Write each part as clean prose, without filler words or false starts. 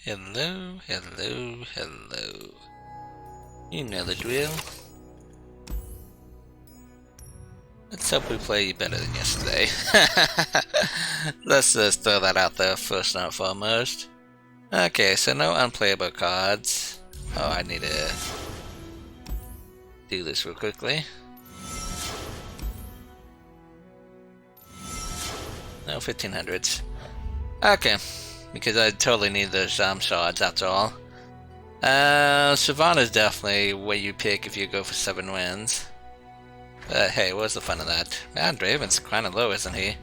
Hello, hello, hello. You know the drill. Let's hope we play better than yesterday. Let's just throw that out there first and foremost. Okay, so no unplayable cards. Oh, I need to do this real quickly. No 1500s. Okay, because I totally need those shards after all. Savannah's definitely what you pick if you go for 7 wins. But hey, what's the fun of that? Man, Draven's kinda low, isn't he?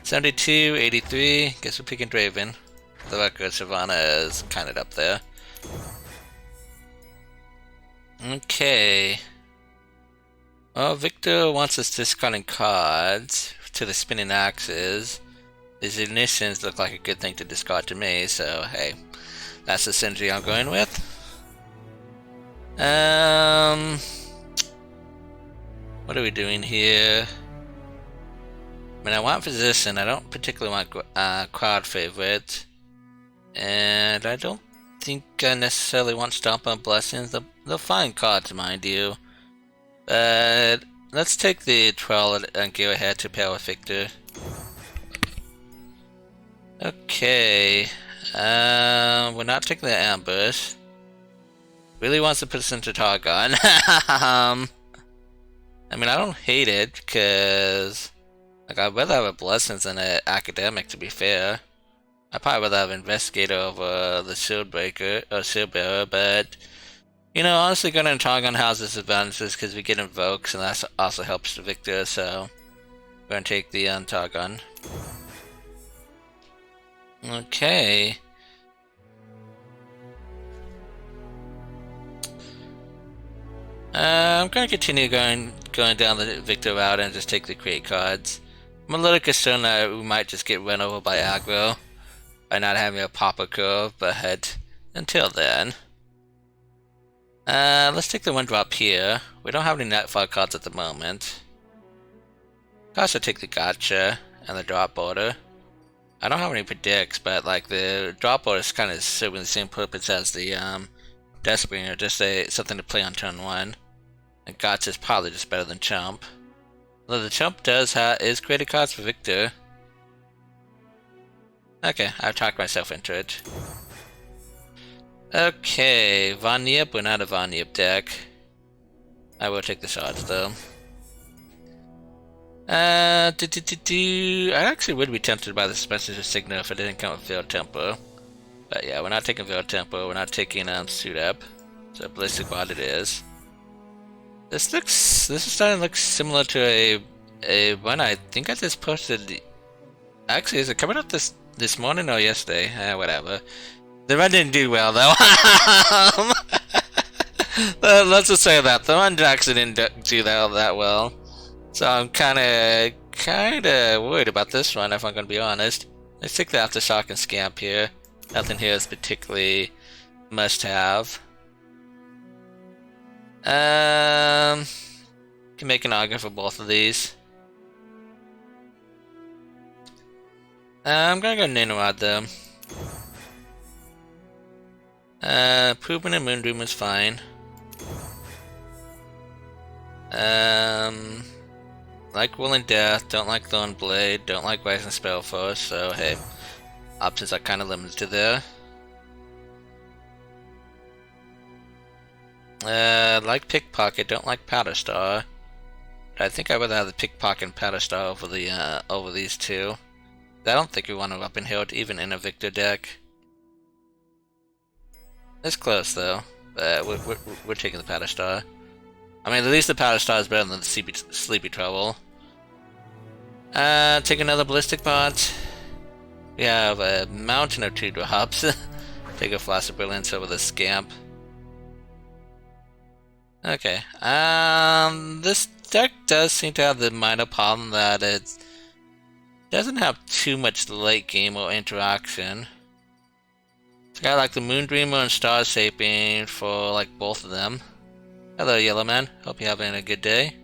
72, 83, guess we're picking Draven. For the record, Savannah is kinda up there. Okay. Well, Viktor wants us discarding cards to the spinning axes. His ignitions look like a good thing to discard to me, so hey, that's the synergy I'm going with. What are we doing here? I mean, I want position. I don't particularly want crowd favorite, and I don't think I necessarily want Stomp on Blessings. They're fine cards, mind you. But let's take the Troll and go ahead to pair with Viktor. Okay. We're not taking the ambush. Really wants to put us into Targon. I mean, I don't hate it because, like, I'd rather have a Blessings than an Academic, to be fair. I'd probably rather have Investigator over the Shieldbreaker or Shieldbearer, but you know, honestly, going into Targon has its advantages because we get invokes, and that also helps the Viktor. So we're gonna take the Targon. Okay. I'm gonna continue going down the Viktor route and just take the create cards. I'm a little concerned that we might just get run over by aggro by not having a popper curve, but until then. Let's take the one drop here. We don't have any Netfall cards at the moment. I also take the Gotcha and the drop border. I don't have any predicts, but like the drop border is kind of serving the same purpose as the Deathbringer, just something to play on turn 1. And Gotcha is probably just better than Chump. Although the Chump is created cards for Viktor. Okay, I've talked myself into it. Okay, Von Yip, we're not a Von Yip deck. I will take the shots though. I actually would be tempted by the suspension of Signal if it didn't come with Veiled Tempo. But yeah, we're not taking Veiled Tempo, we're not taking Suit Up. So Ballistic Rod it is. This is starting to look similar to a one I think I just posted. Actually, is it coming up this morning or yesterday? Whatever. The run didn't do well though. Let's just say that the run actually didn't do that well. So I'm kind of worried about this one, if I'm gonna be honest. Let's take the Aftershock and Scamp here. Nothing here is particularly must-have. Can make an argument for both of these. I'm gonna go Ninrod though. Proven and Moondream is fine. Like Will and Death, don't like Thornblade, don't like Rising Spellforce, so hey, options are kind of limited there. Like Pickpocket, don't like Powder Star. But I think I'd rather have the Pickpocket and Powder Star over these two. I don't think we want to Weapon Hilt even in a Viktor deck. It's close though. We're taking the Powder Star. I mean, at least the Powder Star is better than the Sleepy Trouble. Take another Ballistic Bot. We have a mountain of 2 drops. Take a Flash of Brilliance over the Scamp. Okay. This deck does seem to have the minor problem that it doesn't have too much late game or interaction. It's got like the Moondreamer and Star Shaping for like both of them. Hello, Yellow Man. Hope you're having a good day.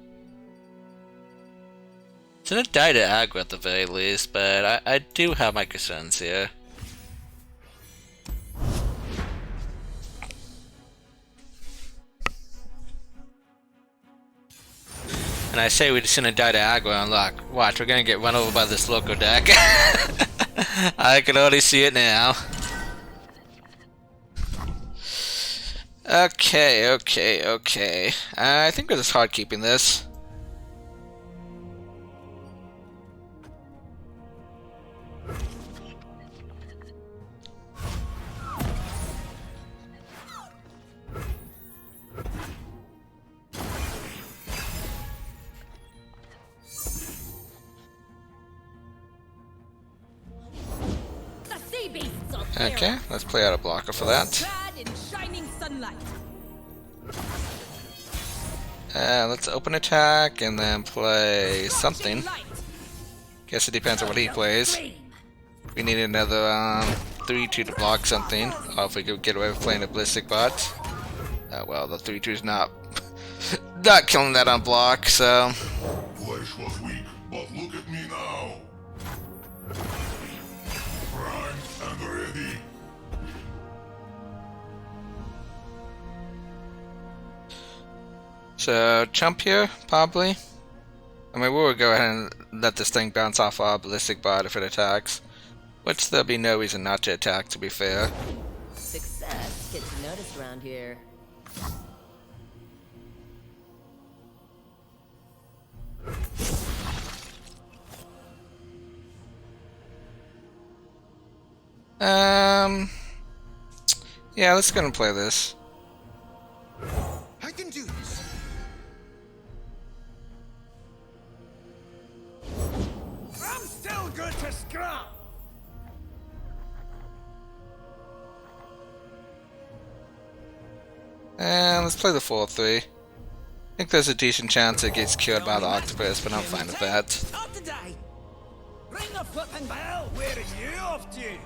It's gonna die to aggro at the very least, but I do have my concerns here. I say we shouldn't die to aggro unlock. Watch, we're gonna get run over by this local deck. I can already see it now. Okay. I think we're just hard keeping this. Okay, let's play out a blocker for that. Let's open attack and then play something. Guess it depends on what he plays. We need another 3-2 to block something. Or if we could get away with playing a ballistic bot. Well, the 3-2 is not killing that on block, so. Flesh was weak, but look at me now. Primed and ready. So, chump here, probably. I mean, we'll go ahead and let this thing bounce off our ballistic bot if it attacks. Which there'll be no reason not to attack, to be fair. Success gets noticed around here. Yeah, let's go and play this. I can do this. I'm still good to scrap. And let's play the 4-3. I think there's a decent chance it gets killed by the octopus, but I'm fine with that. Not today. Ring the flipping bell. Where are you off to?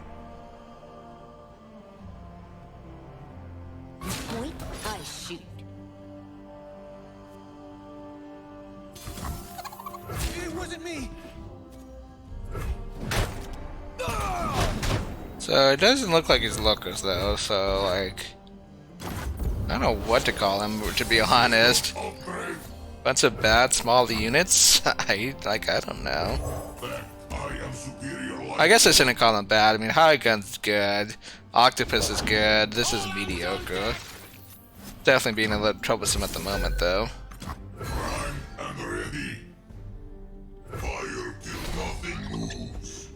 Point, I shoot. It wasn't me. So it doesn't look like he's lookers though, so like I don't know what to call him, to be honest. Bunch of bad small units? I don't know. I guess I shouldn't call him bad. I mean, High Gun's good. Octopus is good. This is mediocre. Definitely being a little troublesome at the moment, though. Prime and ready. Fire till nothing moves.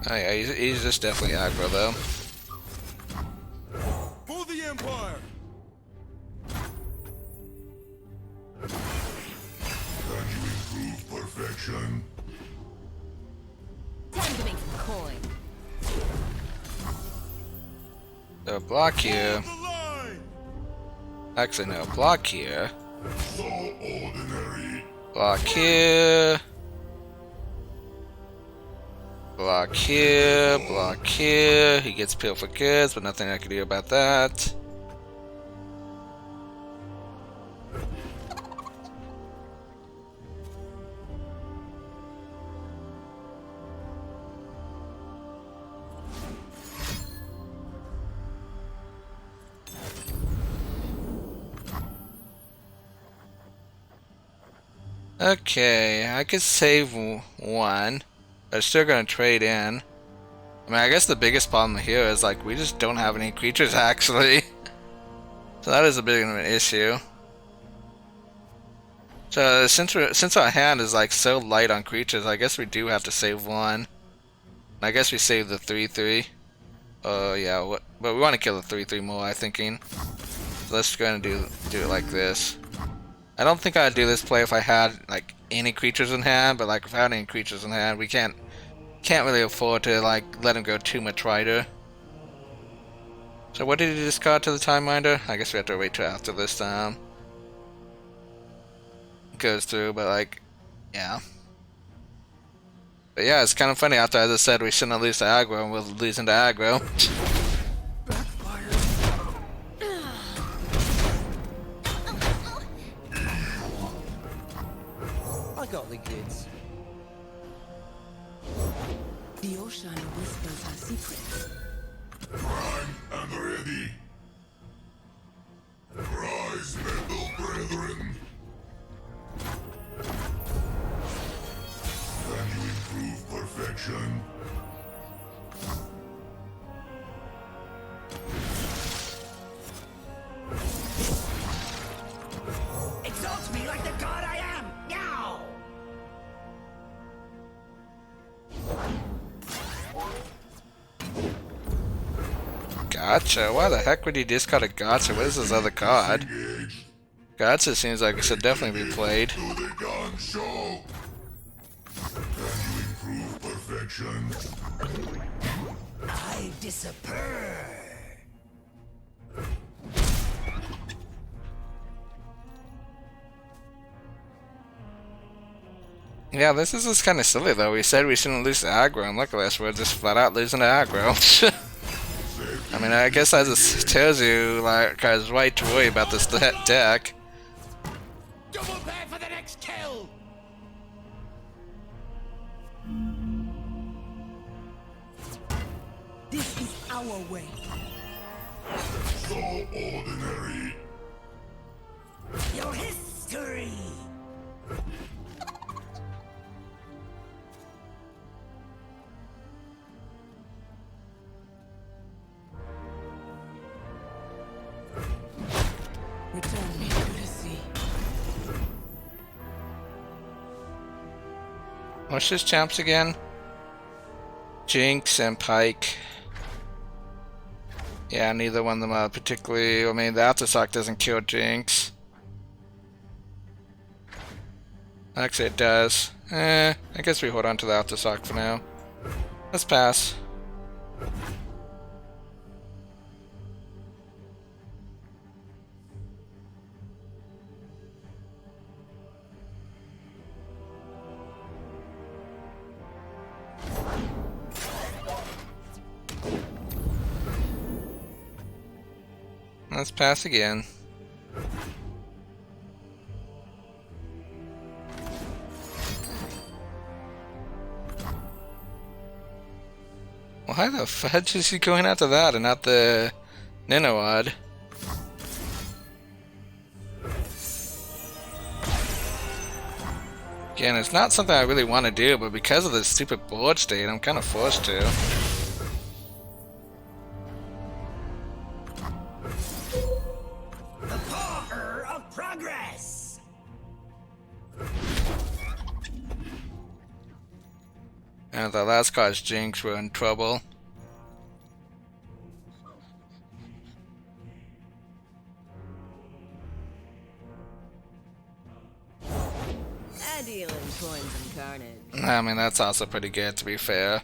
Oh yeah, he's just definitely aggro, though. For the Empire. Can you improve perfection? Time to make some coin. So block here. The line. Actually, no, block here. So ordinary. Block here. Block here. Block here. He gets peeled for goods, but nothing I can do about that. Okay, I could save one, but still gonna trade in. I mean, I guess the biggest problem here is like we just don't have any creatures actually, so that is a bit of an issue. So since our hand is like so light on creatures, I guess we do have to save one. I guess we save the 3/3. Oh yeah, but we want to kill the 3/3 more. I'm thinking. So let's go and do it like this. I don't think I'd do this play if I had like any creatures in hand, but like if I had any creatures in hand, we can't really afford to like let him go too much rider. So what did he discard to the Time Minder? I guess we have to wait till after this goes through, but like, yeah. But yeah, it's kind of funny after I just said we shouldn't lose to aggro, and we're losing to aggro. I got the goods. The ocean whispers our secrets. Prime and ready. Rise, metal perfection. Exalt me like the god I am! Now! Gotcha. Why the heck would he discard a gotcha? What is his other card? Engaged. Gotcha seems like it should definitely be played. To the gun show. Can you improve perfection? I disappear. Yeah, this is just kind of silly though. We said we shouldn't lose the aggro, and look at this, we're just flat out losing the aggro. I mean, I guess that just tells you, like, I was right to worry about this deck. Double pay for the next kill! This is our way. So ordinary. Your history! Return me to the sea. What's his champs again? Jinx and Pike. Yeah, neither one of them are particularly. I mean, the Aftershock doesn't kill Jinx. Actually, it does. I guess we hold on to the Aftershock for now. Let's pass. Let's pass again. Why the fudge is he going after that and not the Ninowad? Again, it's not something I really want to do, but because of this stupid board state, I'm kind of forced to. The power of progress! And the last card's Jinx, we're in trouble. I deal in coins and carnage. I mean, that's also pretty good, to be fair.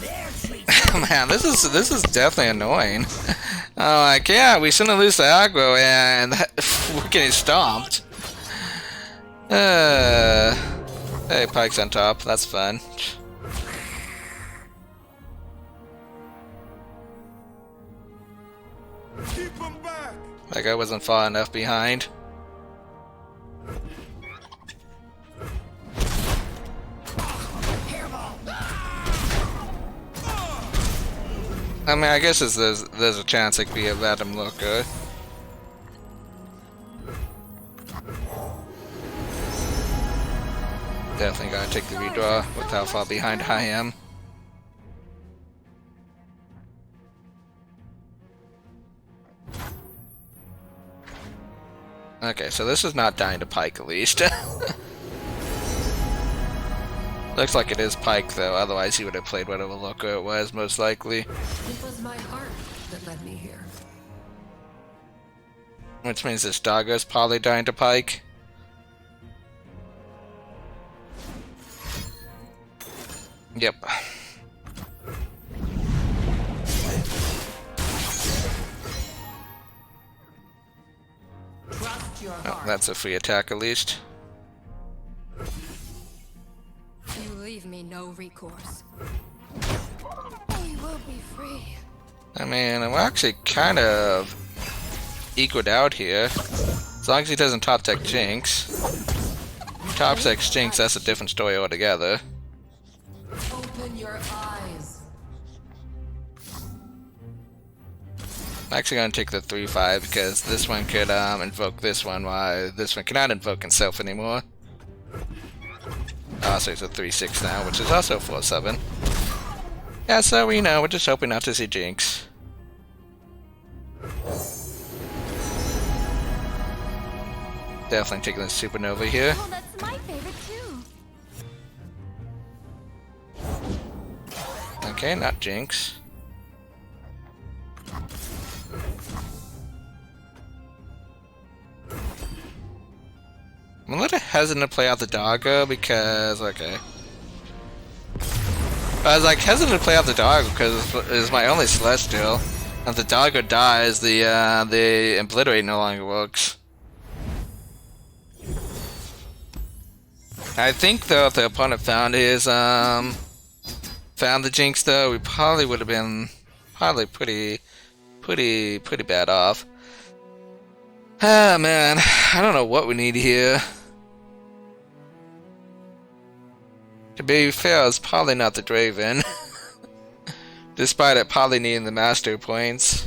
Their treat Man, this is definitely annoying. Like, yeah, we shouldn't lose the aggro, and we're getting stomped. Hey, Pike's on top. That's fun. keep them back! Like I wasn't far enough behind. I mean, I guess there's a chance it could be a Vadim look good. Definitely gotta take the redraw with how far behind I am. Okay, so this is not dying to Pike at least. Looks like it is Pike though, otherwise he would have played whatever looker it was, most likely. It was my heart that led me here. Which means this doggo's probably dying to Pike. Yep. Trust your Oh, heart. that's a free attack at least. You leave me no recourse. We will be free. I mean, I'm actually kind of equaled out here. As long as he doesn't top deck Jinx. Top deck Jinx, that's a different story altogether. Open your eyes. I'm actually going to take the 3-5 because this one could invoke this one while this one cannot invoke himself anymore. Also, it's a 3/6 now, which is also 4/7. Yeah, so we know, we're just hoping not to see Jinx. Definitely taking the Supernova here. Oh, that's my favorite too. Okay, not Jinx. I'm a little hesitant to play out the doggo because, okay. I was like hesitant to play out the doggo because it's my only celestial. If the doggo dies, the obliterate no longer works. I think though if the opponent found the Jinx though, we probably would have been pretty bad off. Ah man, I don't know what we need here. To be fair, it's probably not the Draven. Despite it probably needing the master points.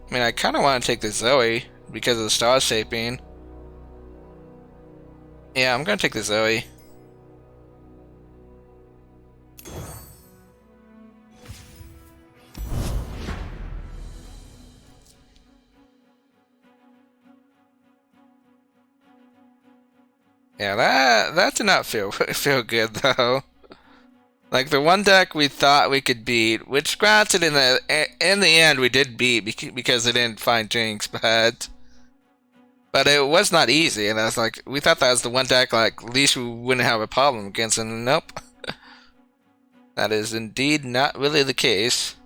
I mean, I kind of want to take the Zoe because of the star shaping. Yeah, I'm gonna take the Zoe. Yeah, that did not feel good though. Like the one deck we thought we could beat, which granted in the end we did beat because they didn't find Jinx, but it was not easy, and I was like, we thought that was the one deck like at least we wouldn't have a problem against, and nope. That is indeed not really the case.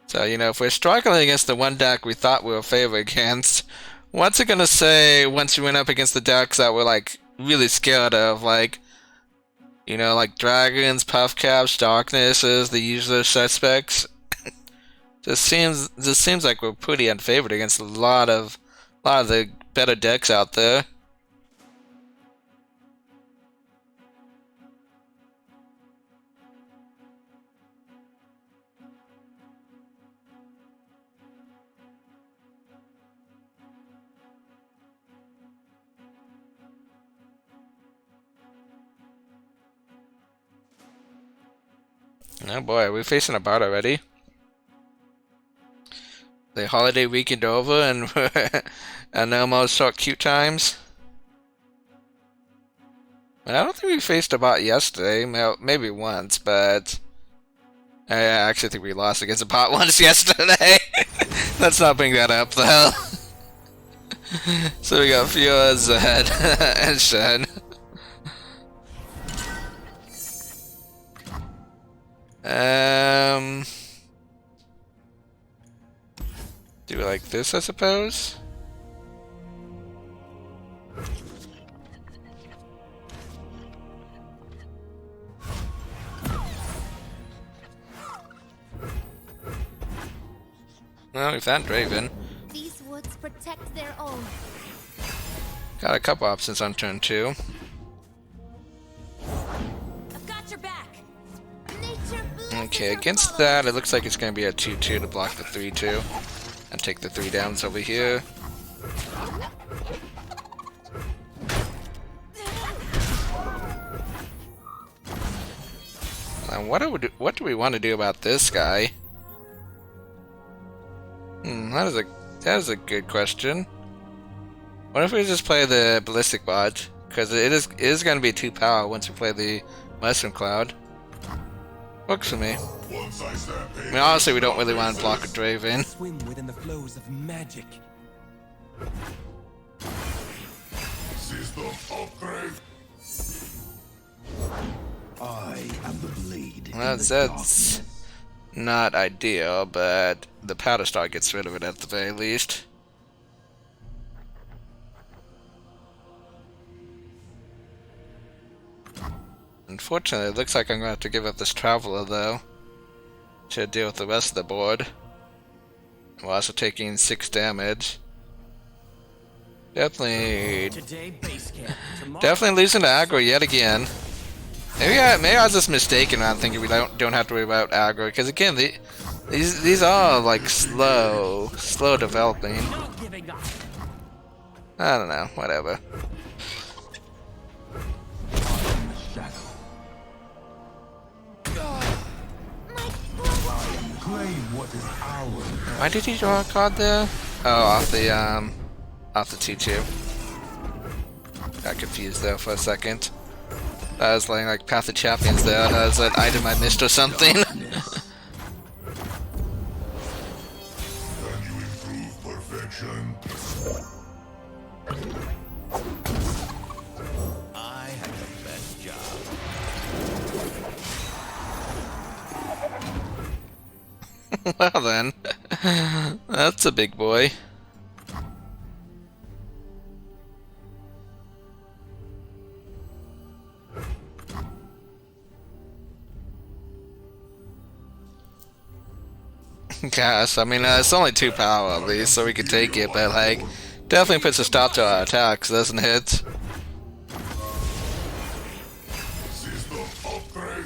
So, you know, if we're struggling against the one deck we thought we were favored against, what's it gonna say once we went up against the decks that we're, like, really scared of? Like, you know, like Dragons, Puffcaps, Darknesses, the usual suspects. Just seems like we're pretty unfavored against a lot of the better decks out there. Oh boy, are we facing a bot already? The holiday weekend over and no more short cute times? I don't think we faced a bot yesterday, maybe once, but I actually think we lost against a bot once yesterday. Let's not bring that up though. So we got Fiora, Zed, and Shen. Do we like this, I suppose? Well, we found Draven. These woods protect their own. Got a couple options on turn 2. I've got your back. Nature Okay, against that, it looks like it's going to be a 2/2 to block the 3/2 and take the 3 downs over here. And what do we want to do about this guy? That is a good question. What if we just play the Ballistic Bot? Because it is going to be 2 power once we play the Mushroom Cloud. Works for me. I mean, honestly, we don't really want to block a Draven. Swim within the flows of magic. System upgrade. I am the blade. That's not ideal, but the Powder Star gets rid of it at the very least. Unfortunately, it looks like I'm going to have to give up this Traveler, though, to deal with the rest of the board. We're also taking 6 damage. Definitely losing to aggro yet again. Maybe I was just mistaken when I'm thinking we don't have to worry about aggro, because again, these are like slow developing. Not giving up. I don't know, whatever. Claim what is ours. Why did he draw a card there? Oh, off the teacher. Got confused there for a second. I was laying like Path of Champions there, and that was an item I missed or something. Can you improve perfection? I have the best job. Well then, that's a big boy. Gosh, I mean, it's only 2 power at least, so we could take it, but like, definitely puts a stop to our attacks, doesn't it? System upgrade.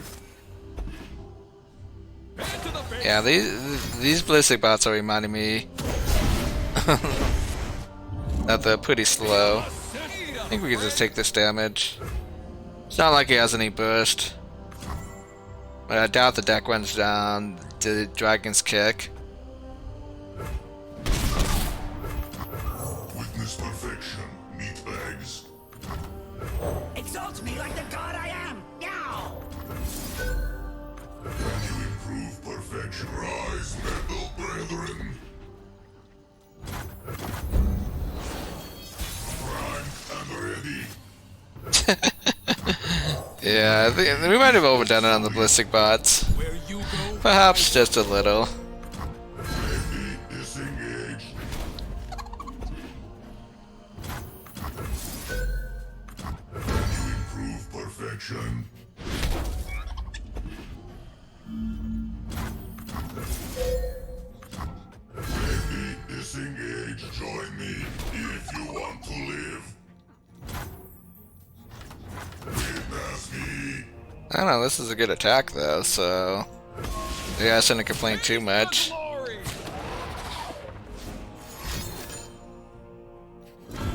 Yeah, these ballistic bots are reminding me that they're pretty slow. I think we can just take this damage. It's not like he has any burst. But I doubt the deck runs down the Dragon's Kick. Witness perfection, meatbags. Exalt me like the god I am. Now. Can you improve perfection? Rise, metal brethren. Primed and ready. Yeah, I think we might have overdone it on the ballistic bots. Where you go. Perhaps just a little. Heavy disengaged. Can you improve perfection? Heavy disengaged. Join me if you want to live. Witness me. I don't know, this is a good attack though, so maybe I shouldn't complain too much. Glory. Can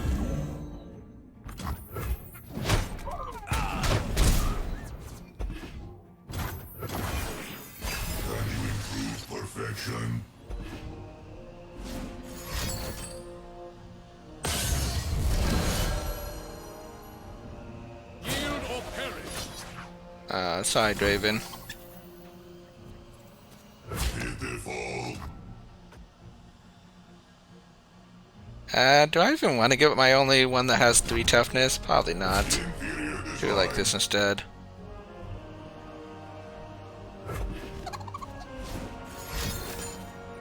you improve perfection? Yield or perish. Sorry, Draven. Pitiful. Do I even want to give it my only one that has 3 toughness? Probably not. Inferior Do like design. this instead.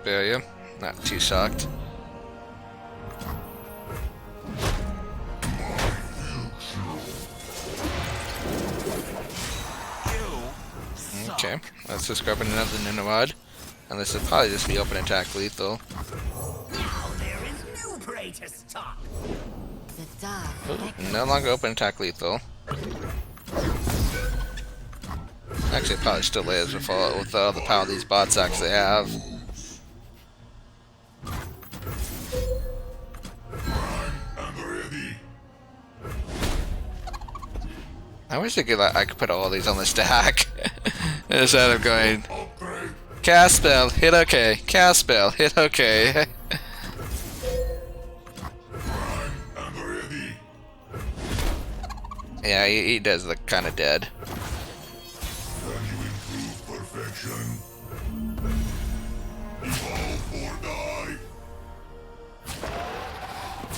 Barrier. Not too shocked. Okay, let's just grab another Ninawad. And this will probably just be open attack lethal. Now there is new prey to stalk. The dark. Ooh, no longer open attack lethal. Actually, it probably still is with all the power these bots actually have. And ready. I wish I could put all these on the stack instead of going Upgrade. cast spell, hit OK, cast spell, hit OK. And ready. Yeah, he does look kind of dead. Can you improve perfection? Evolve or die.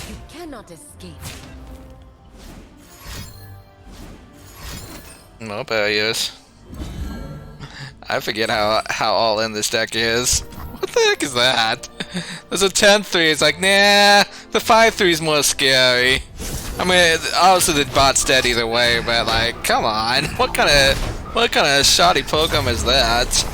You cannot escape. No barriers. I forget how all in this deck is. What the heck is that? There's a 10-3. It's like, nah, the 5-3 is more scary. I mean, obviously the bot's dead either way, but like, come on, what kind of shoddy program is that?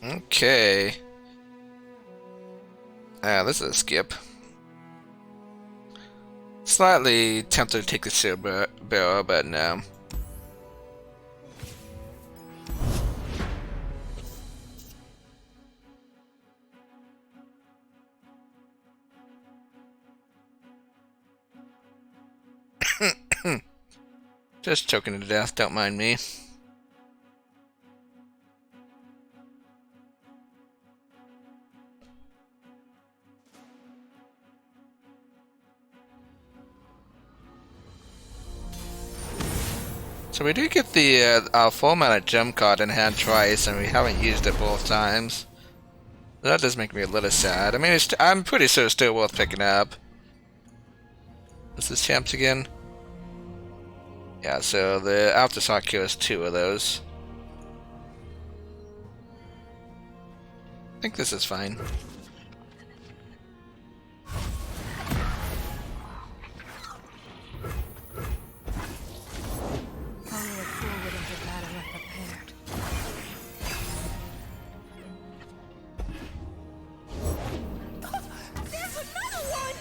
Okay. This is a skip. Slightly tempted to take the silver barrel, but no. Just choking to death, don't mind me. So we do get the our full mana gem card in hand twice, and we haven't used it both times. That does make me a little sad. I mean, I'm pretty sure it's still worth picking up. Is this champs again? Yeah, so the after shock kills 2 of those. I think this is fine.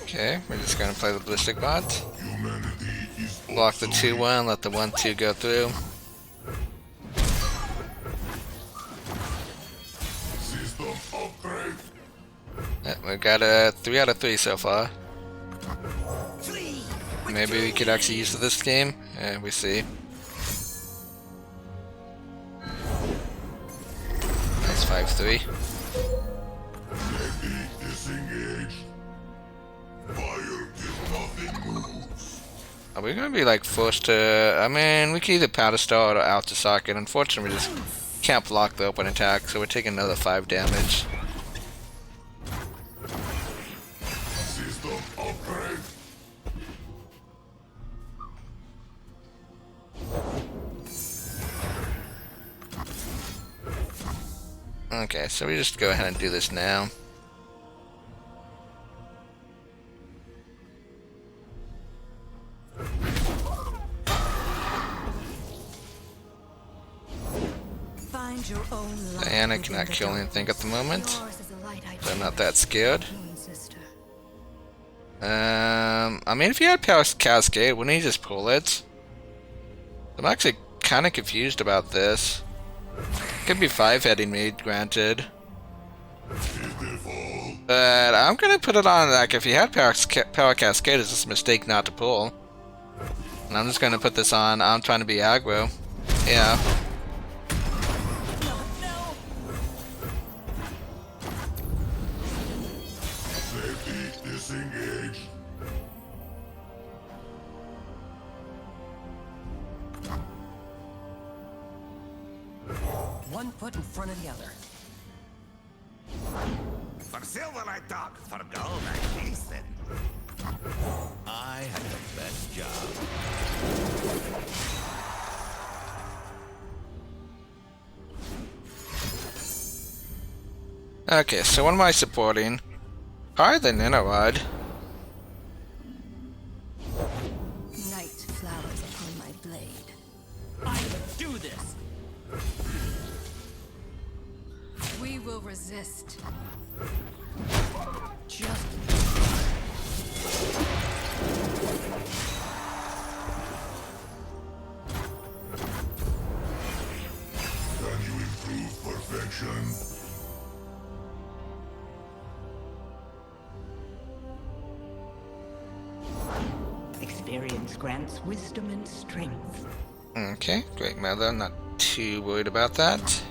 Okay, we're just gonna play the ballistic bot. Block the 2-1, let the 1-2 go through. System upgrade. Yeah, we got a 3 out of 3 so far. Maybe we could actually use this game. Yeah, we see. That's 5-3. Disengaged. Fire till nothing moves. Are we gonna be like forced to? I mean, we can either powder star or out to socket. Unfortunately, we just can't block the open attack, so we're taking another 5 damage. System upgrade. Okay, so we just go ahead and do this now. Find your own light. Diana cannot kill anything at the moment, so I'm not that scared. I mean, if you had Power Cascade, wouldn't you just pull it? I'm actually kind of confused about this. Could be 5-heading me, granted. But I'm gonna put it on, like, if you had Power Cascade, it's just a mistake not to pull. And I'm just gonna put this on, I'm trying to be aggro. Yeah. Safety disengaged. One foot in front of the other. For silver I talk, for gold I listen. I had the best job. Okay, so what am I supporting? Probably the Ninarod. Night flowers upon my blade. I would do this. We will resist. Just Can you improve perfection? Experience grants wisdom and strength. Okay, great mother, not too worried about that.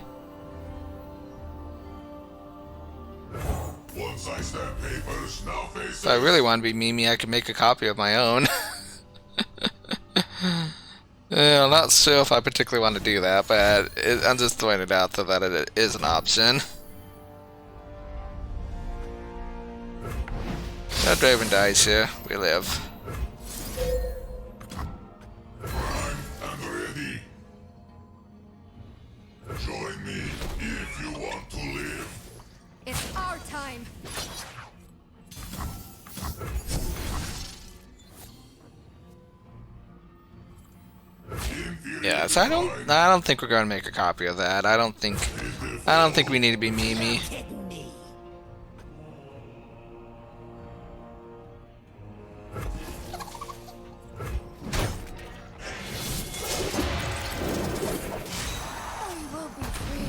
Once I stamp papers, now faces. If I really want to be Mimi, I could make a copy of my own. Yeah, I'm not sure if I particularly want to do that, but I'm just throwing it out so that it is an option. No Draven dies here, we live. Prime and ready. Join me if you want to live. It's our time. Yeah, so I don't think we're gonna make a copy of that. I don't think I don't think we need to be Mimi. Hidden me. I will be free.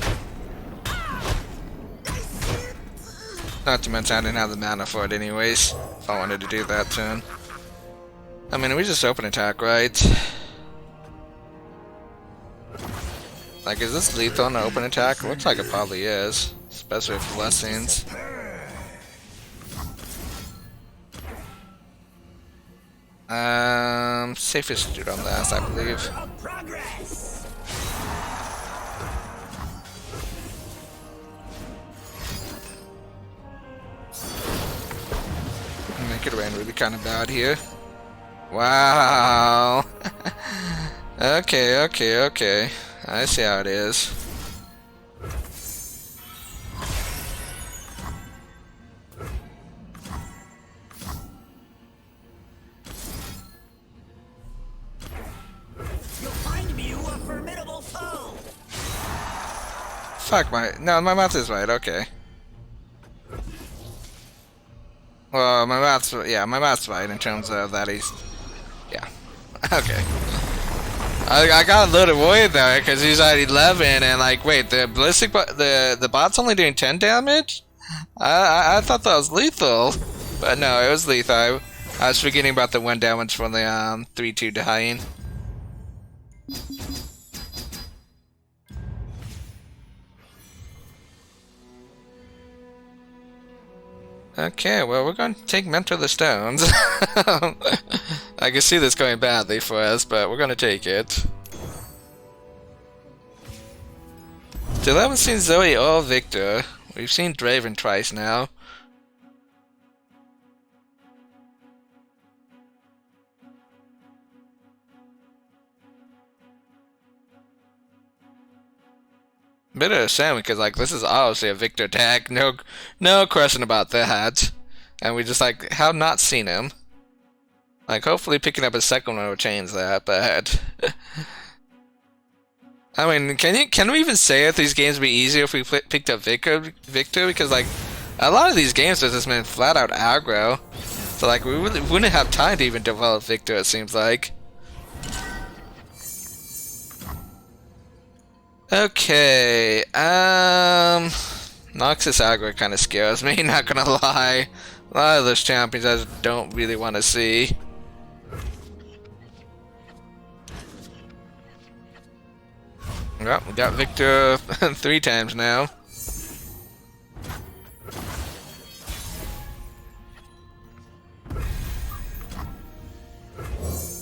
Not to mention I didn't have the mana for it anyways, if I wanted to do that soon. I mean, we just open attack, right? Like, is this lethal on an open attack? Looks like it probably is. Especially with blessings. Safest dude on last, I believe. Progress. Make it rain really kind of bad here. Wow. Okay. I see how it is. You'll find me a formidable foe. Fuck no, my math is right. Okay. Well, my math's right in terms of that he's, yeah. Okay. I got a little worried there because he's at 11 and like, wait, the ballistic, the bot's only doing 10 damage? I thought that was lethal, but no, it was lethal. I was forgetting about the 1 damage from the 3/2 dying. Okay, well, we're going to take Mentor the Stones. I can see this going badly for us, but we're going to take it. Still haven't seen Zoe or Viktor. We've seen Draven twice now. Bit of a shame because like this is obviously a Viktor tag, no question about that, and we just like have not seen him. Like hopefully picking up a second one will change that, but I mean, can we even say if these games would be easier if we picked up Viktor? Because like a lot of these games have just been flat out aggro, so like we really wouldn't have time to even develop Viktor. It seems like. Okay, Noxus aggro kind of scares me, not gonna lie. A lot of those champions I just don't really want to see. Well, we got Viktor 3 times now.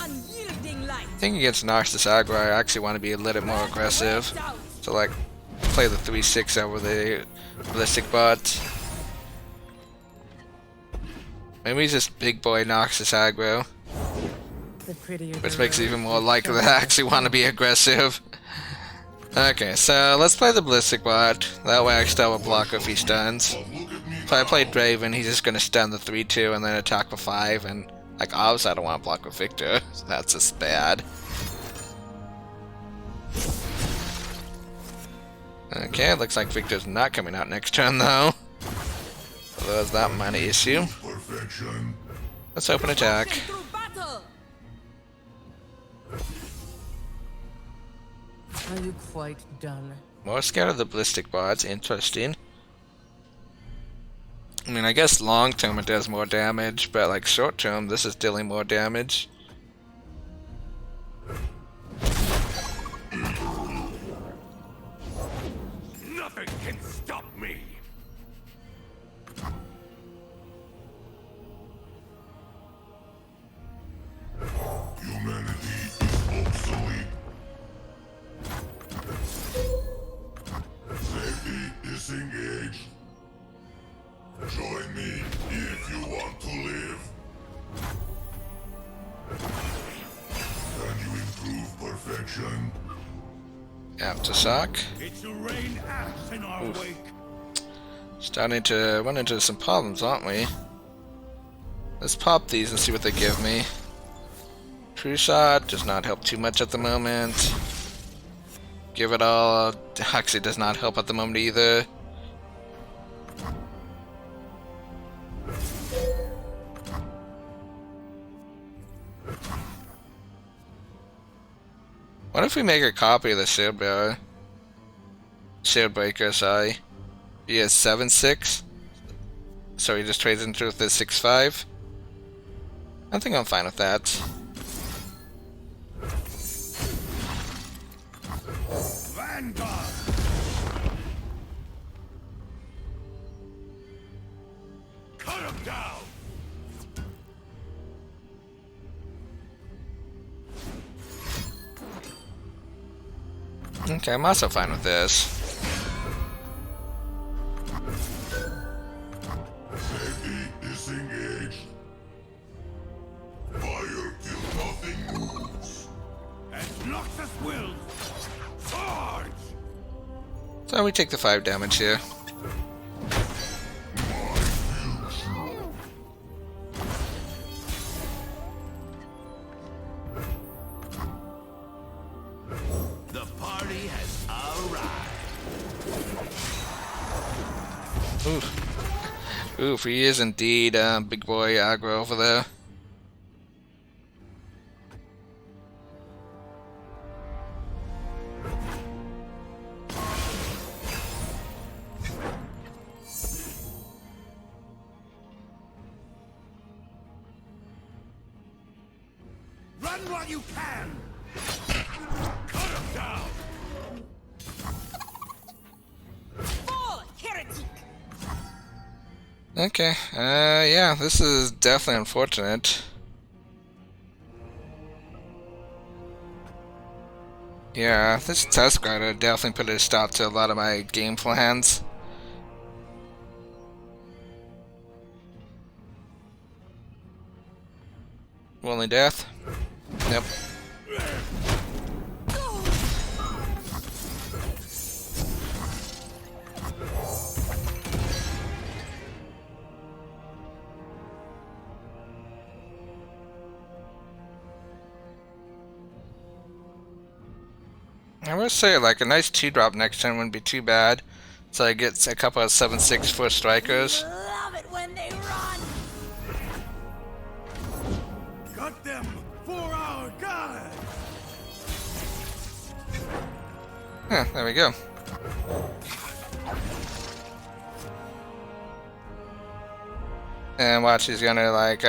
Unyielding light. I think against Noxus aggro I actually want to be a little more aggressive. So like, play the 3/6 over the ballistic bot. Maybe just big boy Noxus aggro. Which makes it even more likely that I actually want to be aggressive. Okay, so let's play the ballistic bot. That way I still have a blocker if he stuns. If I play Draven, he's just gonna stun the 3/2 and then attack for 5, and like obviously I don't want to block with Viktor. So that's just bad. Okay, looks like Viktor's not coming out next turn though. So there's that minor issue. Perfection. Let's open attack. Through battle. Are you quite done? More scared of the ballistic bots, interesting. I mean, I guess long term it does more damage, but like short term, this is dealing more damage. Nothing can stop me. Humanity is obsolete. Safety disengaged. Join me if you want to live. Can you improve perfection? After shock. It's to rain ash in our wake. Starting to run into some problems, aren't we? Let's pop these and see what they give me. True shot does not help too much at the moment. give it all. Actually, does not help at the moment either. What if we make a copy of the shield bearer? Shield breaker, sorry. He is 7-6. So he just trades into the 6-5. I think I'm fine with that. Vanguard! Cut him down! Okay, I'm also fine with this. Safety disengaged. Fire till nothing moves. And Noxus will charge! So we take the 5 damage here. The party has arrived. Oof. Oof, he is indeed big boy aggro over there. Run while you can! Cut him down! Fall, heretic! Okay, yeah, this is definitely unfortunate. Yeah, this test grinder definitely put a stop to a lot of my game plans. Only death? Yep. I would say like a nice 2-drop next turn wouldn't be too bad. So I get a couple of 7-6 for strikers. Love it when they run! Cut them for our God! Huh, there we go. And watch, he's gonna like,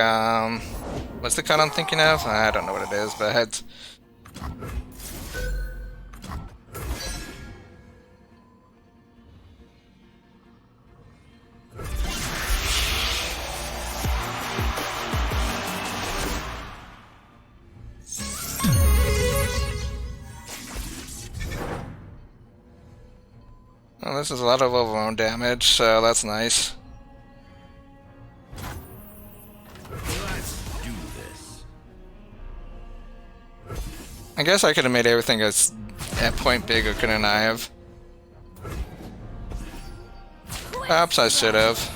what's the cut I'm thinking of? I don't know what it is, but well, this is a lot of overwhelm damage, so that's nice. Let's do this. I guess I could have made everything as at point bigger, couldn't I have? Perhaps I should have.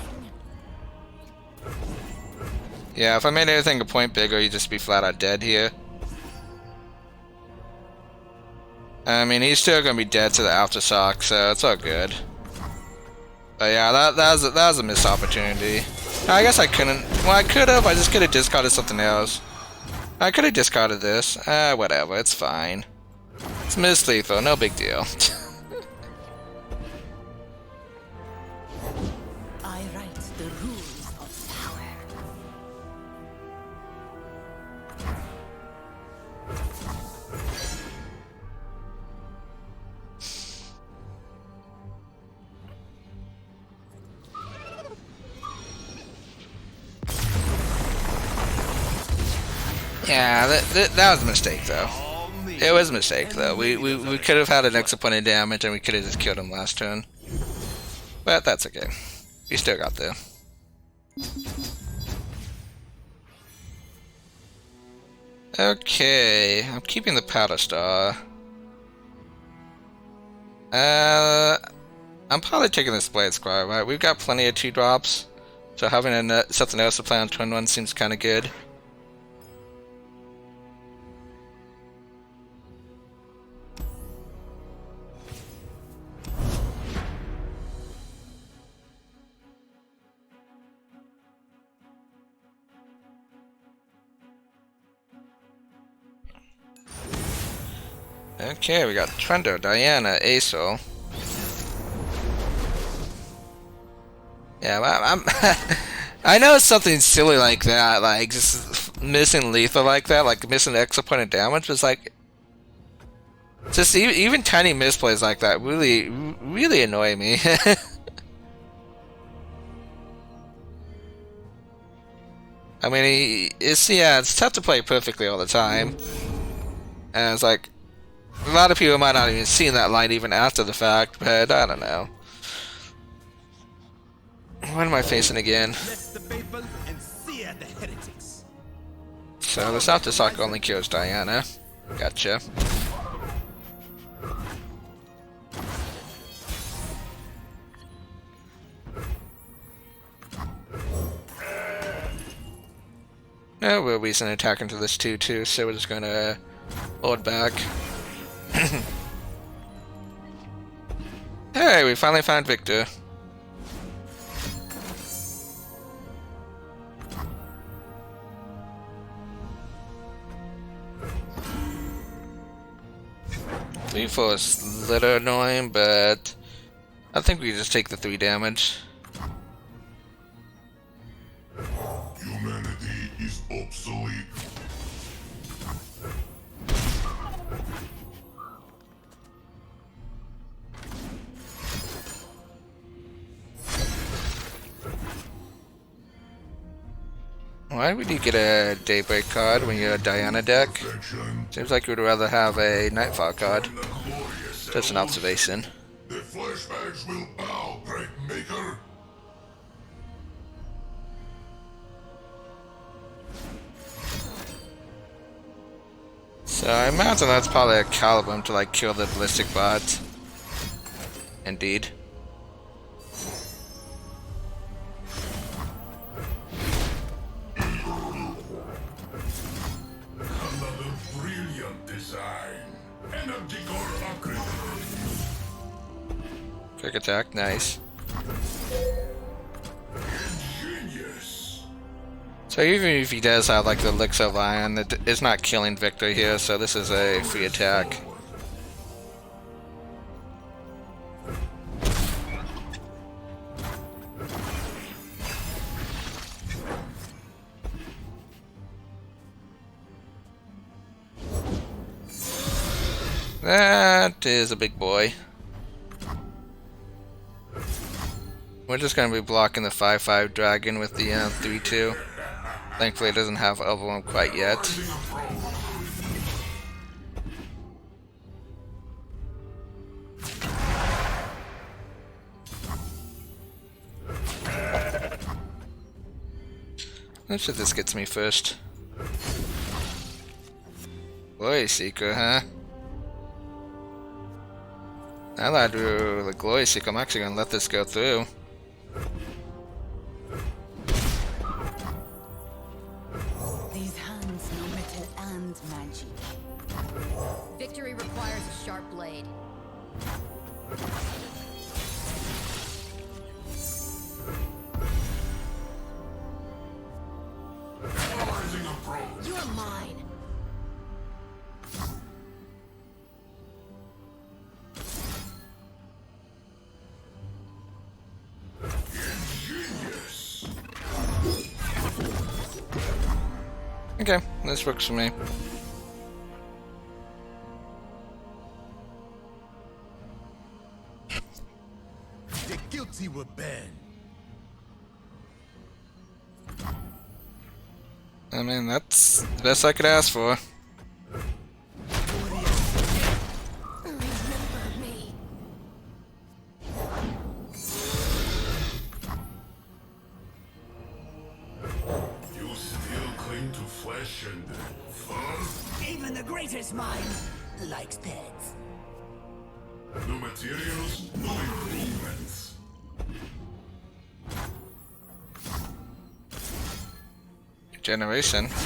Yeah, if I made everything a point bigger, you'd just be flat out dead here. I mean, he's still gonna be dead to the aftershock, so it's all good. But yeah, that was a missed opportunity. I guess I couldn't. Well, I could have. I just could have discarded something else. I could have discarded this. Whatever. It's fine. It's missed lethal. No big deal. I write the rules of power. Yeah, that was a mistake, though. It was a mistake, though. We could have had an extra point of damage, and we could have just killed him last turn. But that's okay. We still got there. Okay, I'm keeping the powder star. I'm probably taking this blade squire, right? We've got plenty of 2-drops, so having something else to play on turn 1 seems kind of good. Okay, we got Trendo, Diana, Aesol. Yeah, I'm I know it's something silly like that, like just missing lethal like that, like missing extra point of damage, but it's like just even tiny misplays like that really annoy me. I mean, it's tough to play perfectly all the time, and it's like a lot of people might not even see that line even after the fact, but I don't know. What am I facing again? So the South to Sock only kills Diana. Gotcha. No, we'll be sending attack into this too, so we're just gonna hold back. Hey, we finally found Viktor. Lethal is a little annoying, but I think we just take the 3 damage. Humanity is obsolete. Why would you get a Daybreak card when you're a Diana deck? Seems like you would rather have a Nightfall card. Just an observation. The flashbacks will bow, great maker. So I imagine that's probably a Caliban to like kill the ballistic bot. Indeed. Another brilliant design. And a decor upgrade. Quick attack, nice. Genius. So even if he does have like the Elixir of Iron, it's not killing Viktor here, so this is a free attack. That is a big boy. We're just going to be blocking the 5/5 dragon with the 3/2. Thankfully it doesn't have overwhelm quite yet. Let's see if this gets me first. Glory Seeker, huh? Now that I do the Glory Seeker, I'm actually going to let this go through. These hands know metal and magic. Victory requires a sharp blade. Rising approach. You're mine. Genius. Okay, this works for me. The guilty were banned. I mean, that's the best I could ask for. Remember me. You still cling to flesh and fur? Even the greatest mind likes pets. No materials, no improvements. Generation. Embrace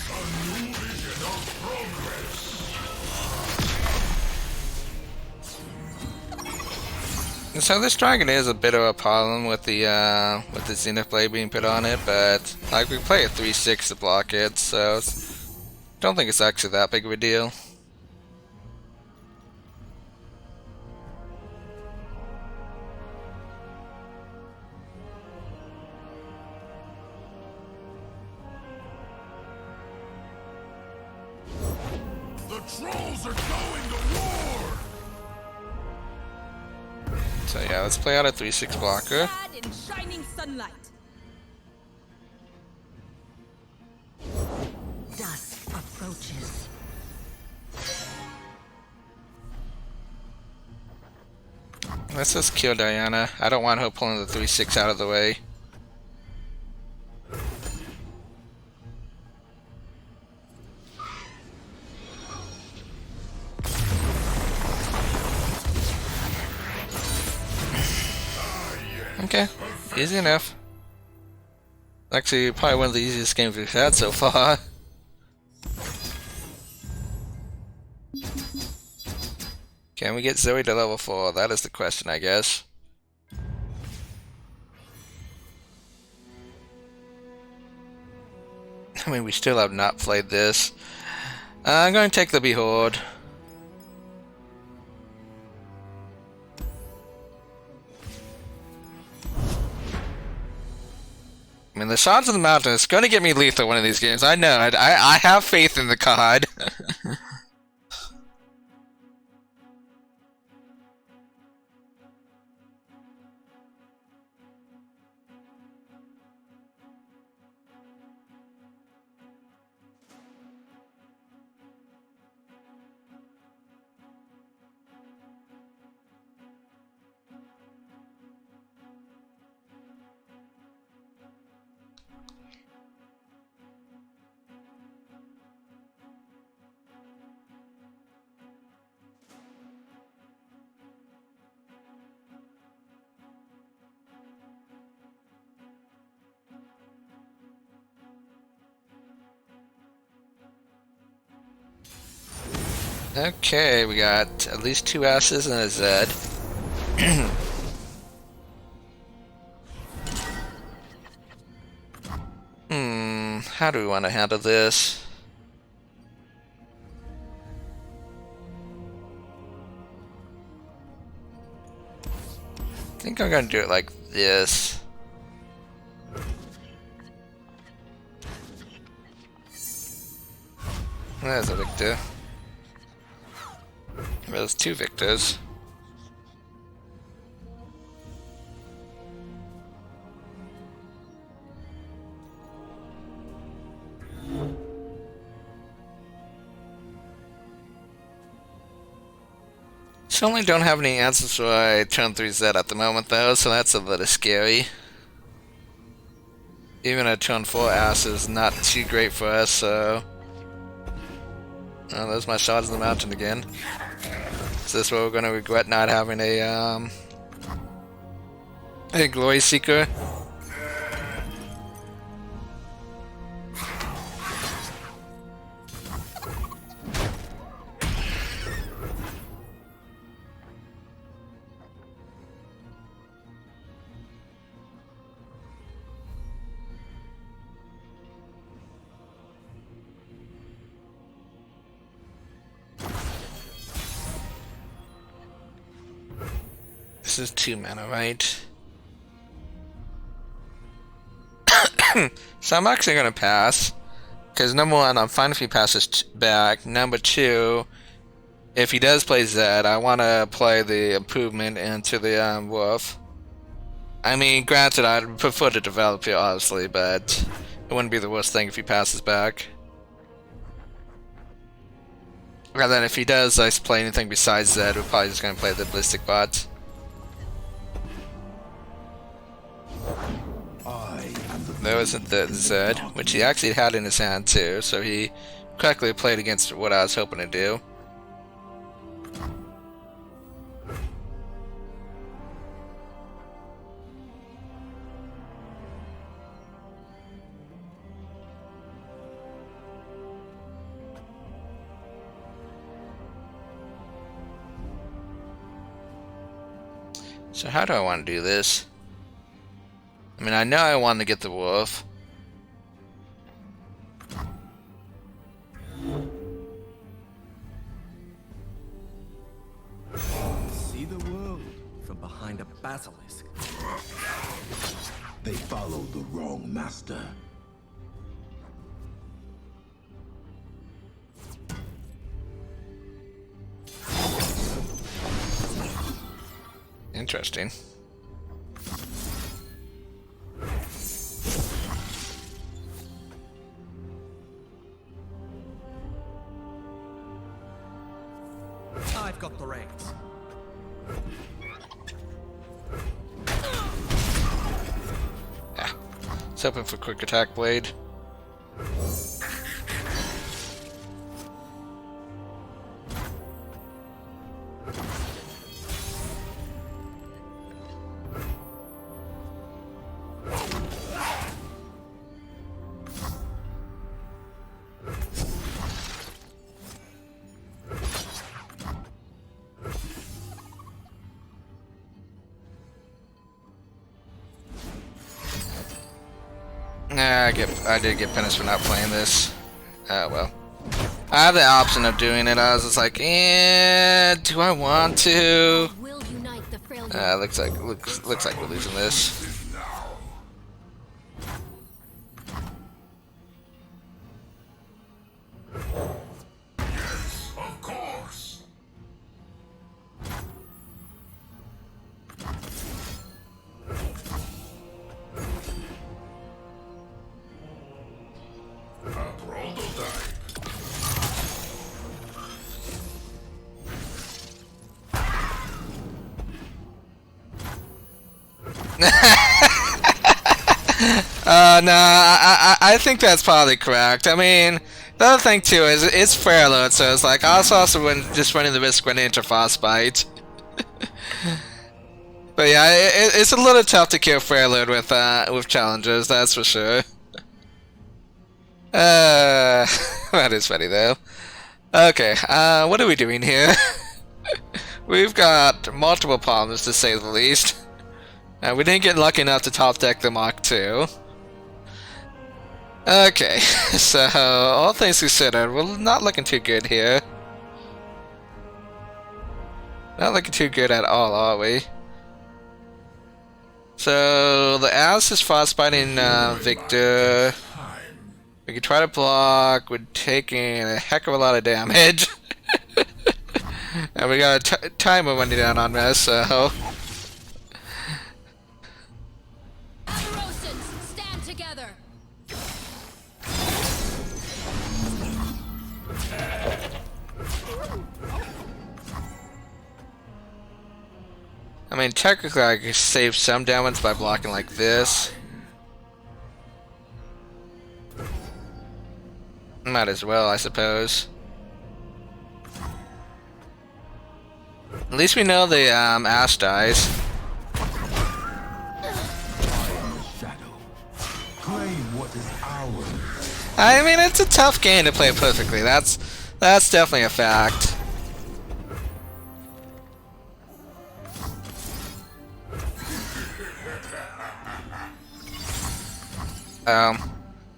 a new vision of progress. And so this dragon is a bit of a problem with the Zenith Blade being put on it, but like we play a 3/6 to block it, so don't think it's actually that big of a deal. Heroes are going to war! So yeah, let's play out a 3/6 blocker. Clad in shining sunlight. Dusk approaches. Let's just kill Diana. I don't want her pulling the 3/6 out of the way. Okay, easy enough. Actually, probably one of the easiest games we've had so far. Can we get Zoe to level 4? That is the question, I guess. I mean, we still have not played this. I'm going to take the Behold. I mean, the Shards of the Mountain is going to get me lethal one of these games. I know. I have faith in the card. Okay, we got at least 2 S's and a Z. How do we want to handle this? I think I'm going to do it like this. There's a Victor. There's 2 Victors. Certainly don't have any answers for my turn 3 Z at the moment though, so that's a little scary. Even a turn 4 ass is not too great for us, so... Oh, there's my Shards in the Mountain again. Is this where we're gonna regret not having a Glory Seeker? This is 2 mana, right? So I'm actually gonna pass. Because number 1, I'm fine if he passes back. Number 2, if he does play Zed, I want to play the improvement into the Wolf. I mean, granted, I'd prefer to develop it, obviously, but it wouldn't be the worst thing if he passes back. And then if he does play anything besides Zed, we're probably just going to play the Ballistic Bot. There wasn't the Zed, which he actually had in his hand too, so he correctly played against what I was hoping to do. So how do I want to do this? I mean, I know I want to get the wolf. See the world from behind a basilisk. They follow the wrong master. Interesting. I've got the reins. Yeah. It's open for quick attack blade. I did get punished for not playing this. Well. I have the option of doing it. I was just like, do I want to? Will unite the frail. Looks like we're losing this. Yes, of course. A prototype. No, I think that's probably correct. I mean, the other thing too is it's fair load, so it's like I was also just running the risk running into frostbite. But yeah, it's a little tough to kill fair load with challenges, that's for sure. That is funny though. Okay, what are we doing here? We've got multiple problems to say the least. We didn't get lucky enough to top deck the Mach 2. Okay, so all things considered, we're not looking too good here. Not looking too good at all, are we? So the Alice is frostbiting Viktor. We can try to block. We're taking a heck of a lot of damage. And we got a timer running down on us, so. Stand together. I mean, technically I could save some damage by blocking like this. Might as well, I suppose. At least we know the Ash dies. I mean, it's a tough game to play perfectly. That's definitely a fact.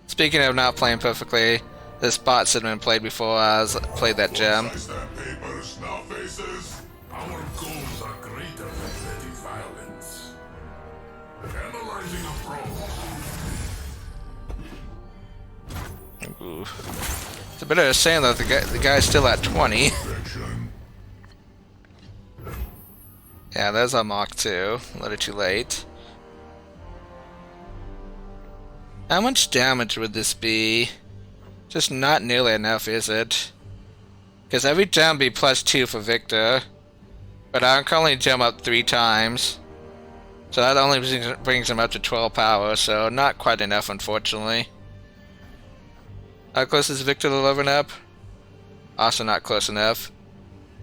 Speaking of not playing perfectly, this bot should have been played before I played that gem. Papers, now faces. Our goals are greater than petty violence. Analyzing approach. Ooh. It's a bit of a shame that the guy's still at 20. Yeah, there's a Mach 2. A little too late. How much damage would this be? Just not nearly enough, is it? Because every gem be +2 for Viktor. But I can only gem up 3 times. So that only brings him up to 12 power, so not quite enough, unfortunately. How close is Viktor to leveling up? Also not close enough.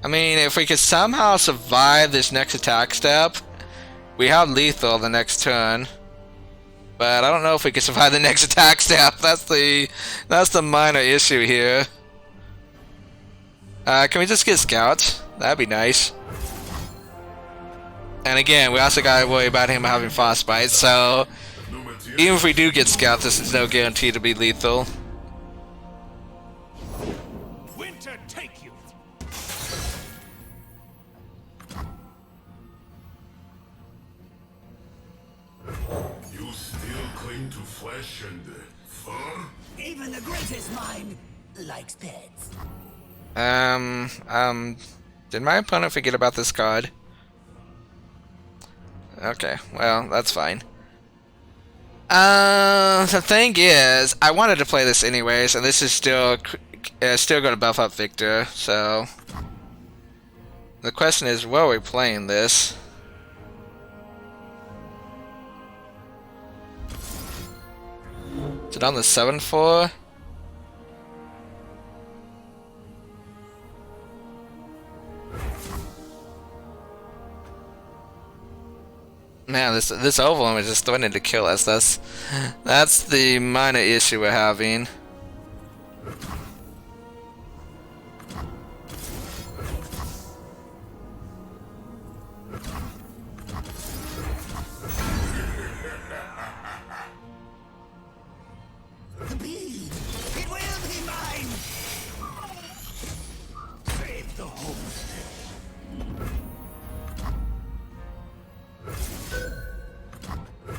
I mean, if we could somehow survive this next attack step, we have lethal the next turn. But I don't know if we can survive the next attack step. That's the minor issue here. Can we just get scouts? That'd be nice. And again, we also gotta worry about him having frostbite, so even if we do get scouts, this is no guarantee to be lethal. Winter take you. You still cling to flesh and fur? Even the greatest mind likes pets. Did my opponent forget about this card? Okay, well, that's fine. The thing is, I wanted to play this anyways, and this is still going to buff up Viktor, so... The question is, where are we playing this? Is it on the 7-4? Man, this overwhelm is just threatening to kill us. That's the minor issue we're having. The beam! It will be mine! Save the homestead.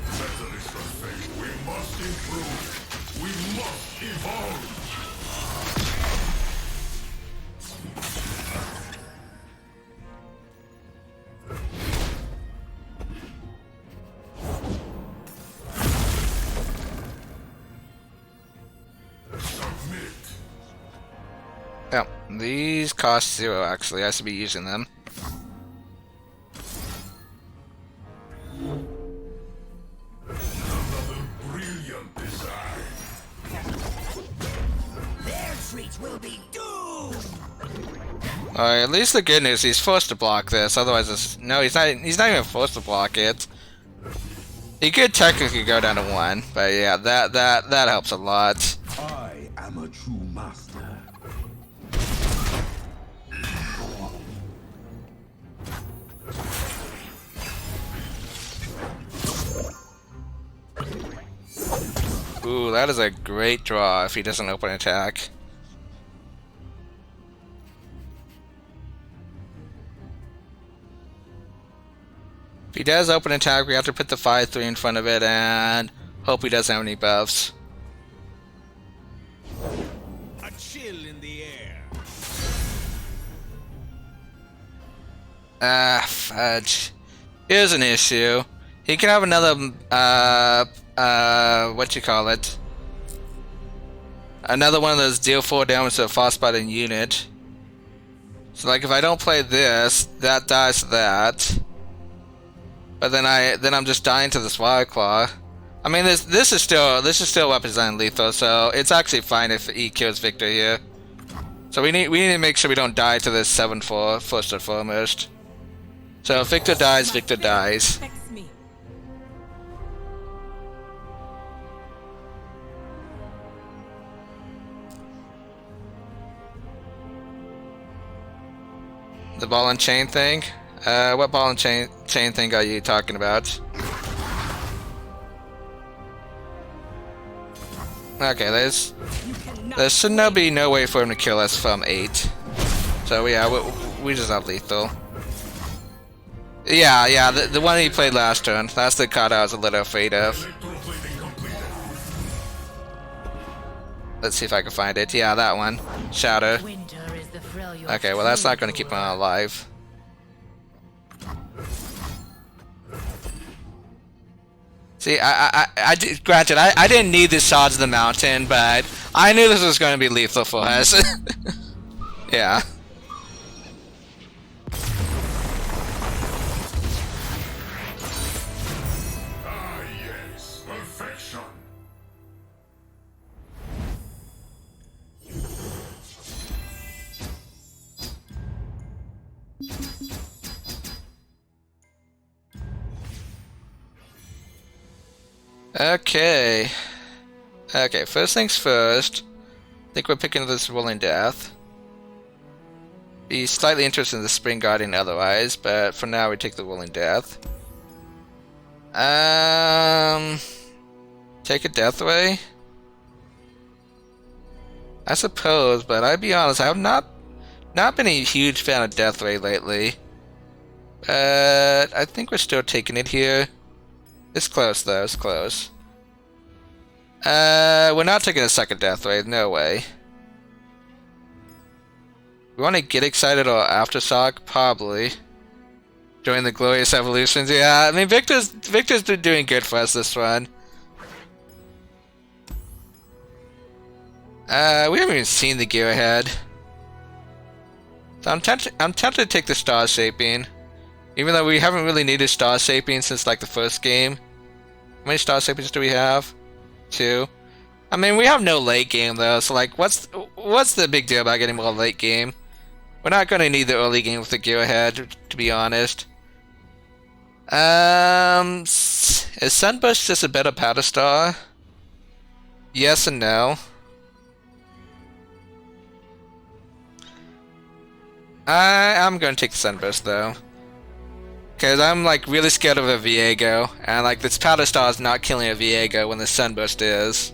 Better is the fate. We must improve. We must evolve. Submit. Yep, these cost 0 actually. I should be using them. Another brilliant design. Their treat will be doomed! Alright, at least the good news, he's forced to block this. Otherwise, no, he's not even forced to block it. He could technically go down to 1, but yeah, that helps a lot. I am a true master. Ooh, that is a great draw if he doesn't open attack. If he does open attack, we have to put the 5-3 in front of it and hope he doesn't have any buffs. A chill in the air. Ah, fudge. Here's an issue. He can have another, what you call it? Another one of those deal 4 damage to a frostbite unit. So like if I don't play this, that dies to that. But then I'm just dying to this Wild Claw. I mean this is still representing lethal, so it's actually fine if he kills Viktor here. So we need to make sure we don't die to this 7-4 first and foremost. So if Viktor dies, Viktor dies. Me. The ball and chain thing? What ball and chain thing are you talking about? Okay, there should be no way for him to kill us from 8. So yeah, we just have lethal. Yeah, the one he played last turn. That's the card I was a little afraid of. Electroplating completed. Let's see if I can find it. Yeah, that one. Shatter. Winter is the thrill you Okay, well that's not going to keep him alive. See, granted, I didn't need the shards of the mountain, but I knew this was going to be lethal for us. Yeah. Ah, yes. Perfection. Okay. Okay, first things first. I think we're picking this Rolling Death. Be slightly interested in the Spring Guardian otherwise, but for now we take the Rolling Death. Take a Death Ray? I suppose, but I'd be honest, I have not been a huge fan of Death Ray lately. But I think we're still taking it here. It's close though, it's close. We're not taking a second Death Ray, no way. We want to get excited or Aftershock? Probably. Join the glorious evolutions. Yeah, I mean Victor's been doing good for us this run. We haven't even seen the gear ahead. So I'm tempted to take the star shaping. Even though we haven't really needed star shaping since like the first game. How many star shapings do we have? 2. I mean we have no late game though, so like what's the big deal about getting more late game? We're not gonna need the early game with the gear ahead, to be honest. Is Sunburst just a better powder star? Yes and no. I'm gonna take the Sunburst though. Cause I'm like really scared of a Viego, and like this powder star is not killing a Viego when the Sunburst is.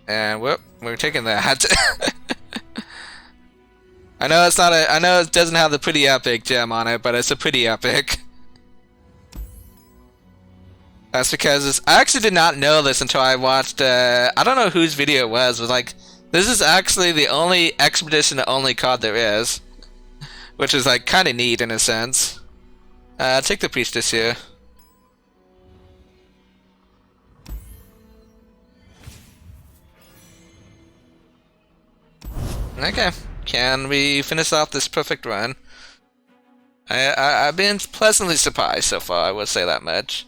And whoop, we're taking that. I know it's not a. I know it doesn't have the pretty epic gem on it, but it's a pretty epic. That's because I actually did not know this until I watched. I don't know whose video it was. But like, this is actually the only expedition only card there is, which is like kind of neat in a sense. Take the priestess here. Okay. Can we finish off this perfect run? I've been pleasantly surprised so far, I would say that much.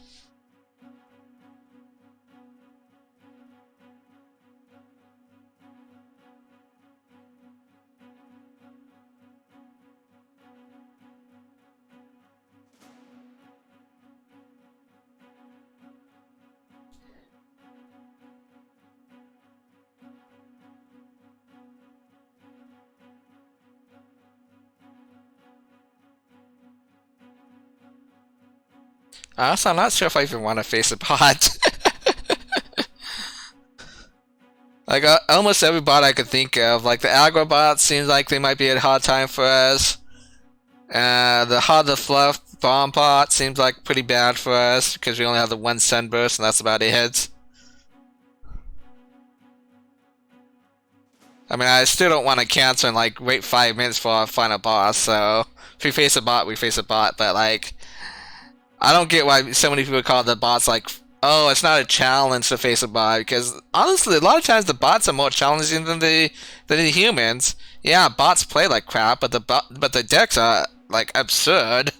Also, I'm not sure if I even want to face a bot. Like, almost every bot I could think of. Like, the aggro bot seems like they might be a hard time for us. The hard to fluff bomb bot seems like pretty bad for us because we only have the 1 sunburst and that's about it. I mean, I still don't want to cancel and like wait 5 minutes for our final boss, so if we face a bot, we face a bot, but like, I don't get why so many people call the bots like, oh, it's not a challenge to face a bot, because honestly, a lot of times the bots are more challenging than the humans. Yeah, bots play like crap, but the decks are like absurd.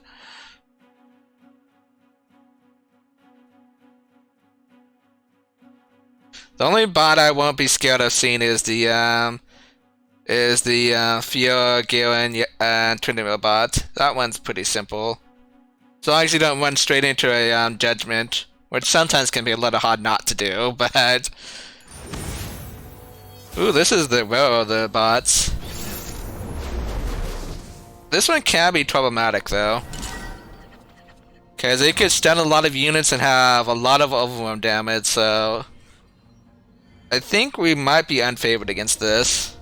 The only bot I won't be scared of seeing is the Fiora, Garen, and Trinity bot. That one's pretty simple. So long as you don't run straight into a judgment, which sometimes can be a little hard not to do, but... Ooh, this is the row of the bots. This one can be problematic, though. Because it could stun a lot of units and have a lot of overwhelm damage, so... I think we might be unfavored against this.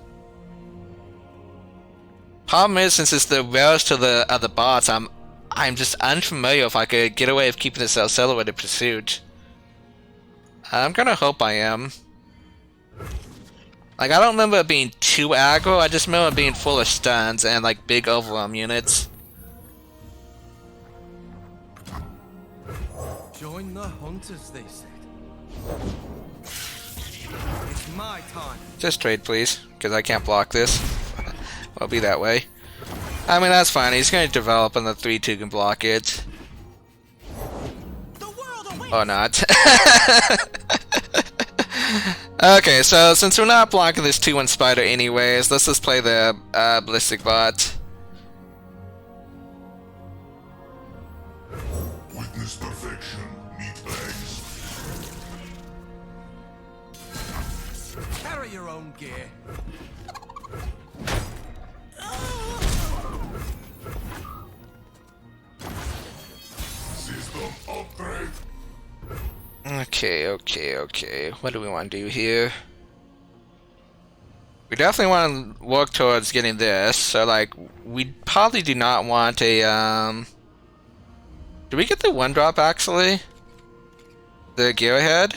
Problem is, since it's the rarest of the bots, I'm just unfamiliar if I could get away with keeping this accelerated pursuit. I'm gonna hope I am. Like, I don't remember it being too aggro, I just remember it being full of stuns and like big overwhelm units. Join the hunters, they said. It's my time. Just trade, please, because I can't block this. I'll be that way. I mean, that's fine. He's going to develop and the 3-2 can block it. Or not. Okay, so since we're not blocking this 2-1 spider anyways, let's just play the ballistic bot. Witness perfection, meatbags. Carry your own gear. System upgrade. Okay. What do we want to do here? We definitely want to work towards getting this. So, like, we probably do not want a, Do we get the 1-drop, actually? The Gearhead?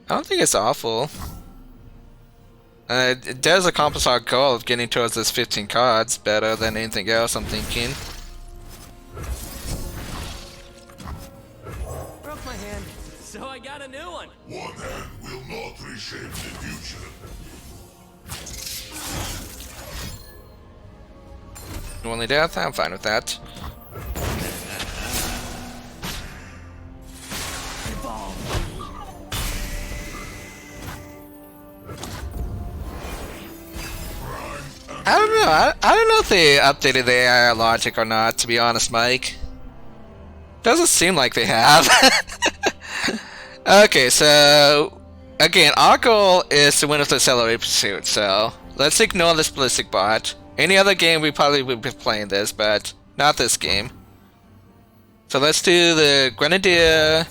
I don't think it's awful. It does accomplish our goal of getting towards this 15 cards better than anything else, I'm thinking. Broke my hand, so I got a new one. One hand will not reshape the future. Only death? I'm fine with that. I don't know. I don't know if they updated the AI logic or not, to be honest, Mike. Doesn't seem like they have. Okay, so again, our goal is to win with Accelerated Pursuit, so let's ignore this ballistic bot. Any other game we probably would be playing this, but not this game. So let's do the Grenadier,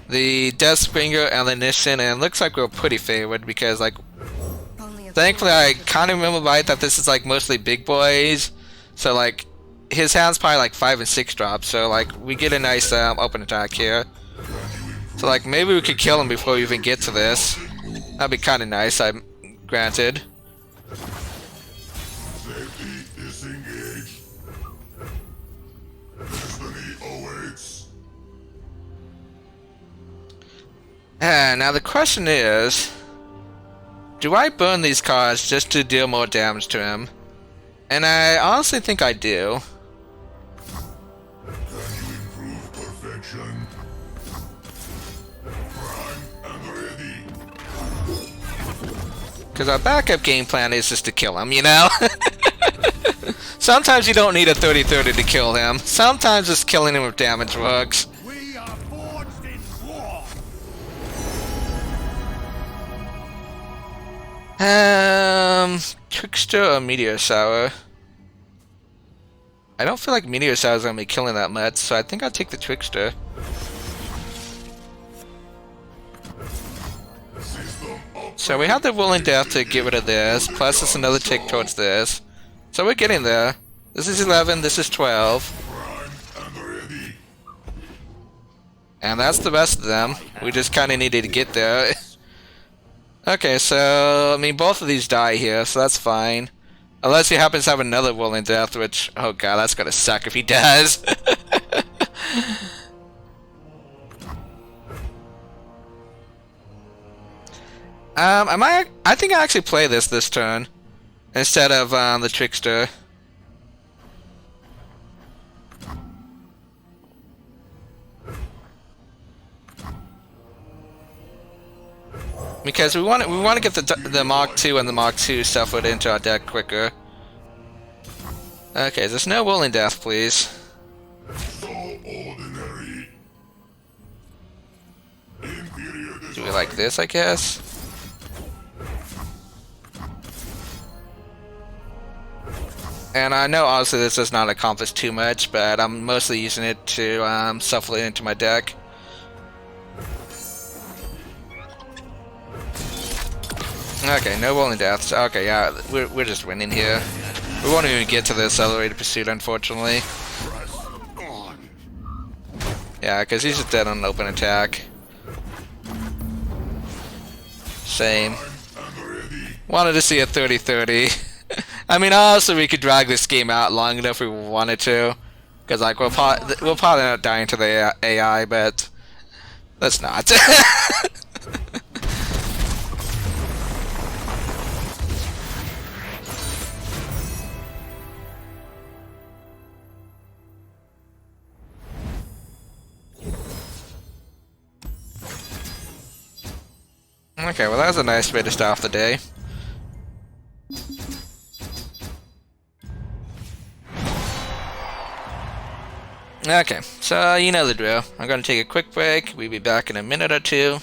the Deathbringer, and the Nishan, and it looks like we're pretty favored because, like, thankfully I kind of remember right that this is like mostly big boys, so like his hand's probably like 5 and 6 drops, so like we get a nice open attack here. So like maybe we could kill him before we even get to this. That'd be kind of nice, I'm granted. Safety disengaged. Destiny awaits. Now the question is, do I burn these cards just to deal more damage to him? And I honestly think I do. Can you improve perfection? Prime and ready. Because our backup game plan is just to kill him, you know? Sometimes you don't need a 30-30 to kill him. Sometimes just killing him with damage works. We are forged in war. Trickster or Meteor Shower? I don't feel like Meteor Shower is going to be killing that much, so I think I'll take the Trickster. So we have the Willing Death to get rid of this, plus it's another tick towards this. So we're getting there. This is 11, this is 12. And that's the rest of them. We just kind of needed to get there. Okay, so, I mean, both of these die here, so that's fine. Unless he happens to have another Willing Death, which, oh god, that's gonna suck if he does. I think I actually play this turn instead of the Trickster. Because we want to get the Mark 2 and the Mark 2 stuff into our deck quicker. Okay, there's no Willing Death, please. So ordinary. Do we like this, I guess? And I know obviously this does not accomplish too much, but I'm mostly using it to shuffle it into my deck. Okay, no Willing Deaths. Okay, yeah, we're just winning here. We won't even get to the Accelerated Pursuit, unfortunately. Yeah, because he's just dead on an open attack. Shame. Wanted to see a 30-30. I mean, honestly, we could drag this game out long enough if we wanted to. Because, like, we'll probably not dying to the AI, but let's not. Okay, well that was a nice way to start off the day. Okay, so you know the drill. I'm gonna take a quick break. We'll be back in a minute or two.